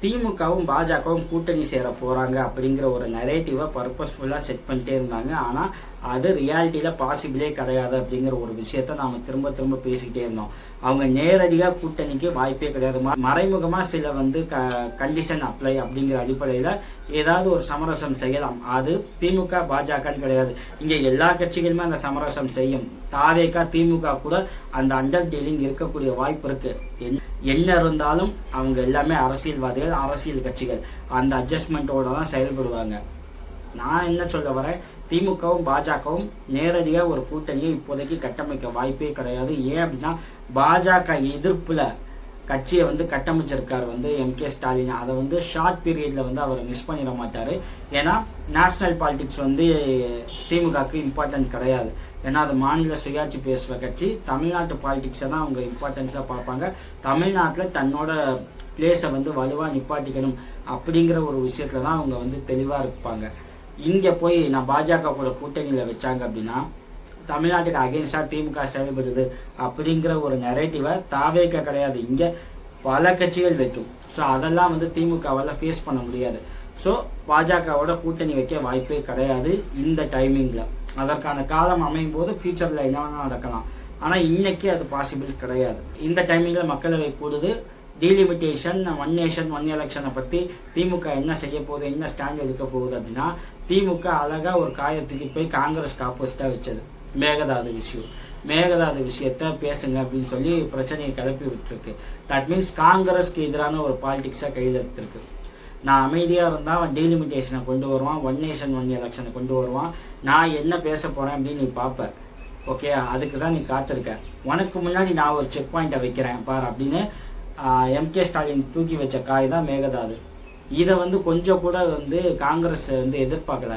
திமுகவும் பாஜகவும் கூட்டணி சேர போகிறாங்க அப்படிங்கிற ஒரு நரேட்டிவை பர்பஸ்ஃபுல்லாக செட் பண்ணிட்டே இருந்தாங்க. ஆனால் அது ரியாலிட்டியில் பாசிபிளே கிடையாது அப்படிங்கிற ஒரு விஷயத்த நாம் திரும்ப திரும்ப பேசிக்கிட்டே இருந்தோம். அவங்க நேரடியாக கூட்டணிக்கு வாய்ப்பே கிடையாது. மறைமுகமாக சில கண்டிஷன் அப்ளை அப்படிங்கிற அடிப்படையில் ஏதாவது ஒரு சமரசம் செய்யலாம். அது திமுக பாஜகன்னு கிடையாது. இங்கே எல்லா கட்சிகளுமே அந்த சமரசம் செய்யும். தாவேகா திமுக கூட அந்த அண்டர் டீலிங் இருக்கக்கூடிய வாய்ப்பு இருக்குது. என்ன இருந்தாலும் அவங்க எல்லாமே அரசியல்வாதிகள், அரசியல் கட்சிகள். அந்த அட்ஜஸ்ட்மெண்ட்டோட தான் செயல்படுவாங்க. நான் என்ன சொல்ல வரேன், திமுகவும் பாஜகவும் நேரடியாக ஒரு கூட்டணியை இப்போதைக்கு கட்டமைக்க வாய்ப்பே கிடையாது. ஏன் அப்படின்னா பாஜக எதிர்ப்பில் கட்சியை கட்டமைச்சிருக்கார் எம்.கே. ஸ்டாலின். அதை ஷார்ட் பீரியடில் அவர் மிஸ் பண்ணிட மாட்டார். ஏன்னா நேஷ்னல் பாலிடிக்ஸ் திமுகவுக்கு இம்பார்ட்டன்ட் கிடையாது. ஏன்னா அது மாநில சுயாட்சி பேசுகிற கட்சி. தமிழ்நாட்டு பாலிடிக்ஸை தான் அவங்க இம்பார்ட்டன்ஸாக பார்ப்பாங்க. தமிழ்நாட்டில் தன்னோட பிளேஸை வலுவாக நிப்பாட்டிக்கணும் அப்படிங்கிற ஒரு விஷயத்தில் தான் அவங்க தெளிவாக இருப்பாங்க. இங்கே போய் நான் பாஜக கூட கூட்டணியில் வச்சாங்க அப்படின்னா தமிழ்நாட்டுக்கு அகெயின்ஸ்டாக திமுக செயல்படுது அப்படிங்கிற ஒரு நரேட்டிவை தாவேக கிடையாது, இங்கே பல கட்சிகள் வைக்கும். ஸோ அதெல்லாம் திமுகவால் ஃபேஸ் பண்ண முடியாது. ஸோ பாஜகவோட கூட்டணி வைக்க வாய்ப்பே கிடையாது இந்த டைமிங்கில். அதற்கான காலம் அமையும் போது ஃபியூச்சரில் என்ன வேணால் நடக்கலாம். ஆனால் இன்னைக்கு அது பாசிபிள் கிடையாது. இந்த டைமிங்கில் மக்களவை கூடுது. டீலிமிட்டேஷன், ஒன் நேஷன் ஒன் எலெக்ஷனை பற்றி திமுக என்ன செய்ய போகுது, என்ன ஸ்டாண்ட் எடுக்க போகுது அப்படின்னா திமுக அழகாக ஒரு காயத்துக்கு போய் காங்கிரஸ்க்கு ஆப்போசிட்டாக வச்சது மேகதாது விஷயத்த பேசுங்க அப்படின்னு சொல்லி பிரச்சனையை கிளப்பி விட்டுருக்கு. தட் மீன்ஸ் காங்கிரஸ்க்கு எதிரான ஒரு பாலிடிக்ஸை கையில் எடுத்துருக்கு. நான் அமைதியாக இருந்தால் அவன் டீலிமிட்டேஷனை கொண்டு வருவான், ஒன் நேஷன் ஒன் எலெக்ஷனை கொண்டு வருவான். நான் என்ன பேச போகிறேன் அப்படின்னு நீ பார்ப்ப. ஓகே, அதுக்கு தான் நீ காத்திருக்க. உனக்கு முன்னாடி நான் ஒரு செக் பாயிண்ட்டை வைக்கிறேன் பார் அப்படின்னு எம்.கே. ஸ்டாலின் தூக்கி வச்ச காய் தான் மேகதாது. இதை கொஞ்சம் கூட காங்கிரஸ் எதிர்பார்க்கல.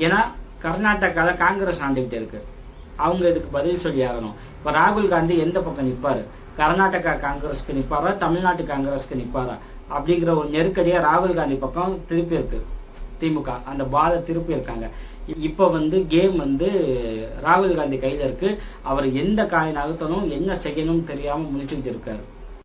ஏன்னா கர்நாடகாவில் காங்கிரஸ் ஆண்டுகிட்டே இருக்கு. அவங்க இதுக்கு பதில் சொல்லி ஆகணும். இப்போ ராகுல் காந்தி எந்த பக்கம் நிற்பார்? கர்நாடகா காங்கிரஸ்க்கு நிற்பாரா, தமிழ்நாட்டு காங்கிரஸ்க்கு நிற்பாரா அப்படிங்கிற ஒரு நெருக்கடியாக ராகுல் காந்தி பக்கம் திருப்பி இருக்கு. திமுக அந்த பாலை திருப்பி இருக்காங்க. இப்போ கேம் ராகுல் காந்தி கையில் இருக்கு. அவர் எந்த காயை நகர்த்தணும், என்ன செய்யணும் தெரியாமல் முழிச்சுக்கிட்டு இருக்காரு.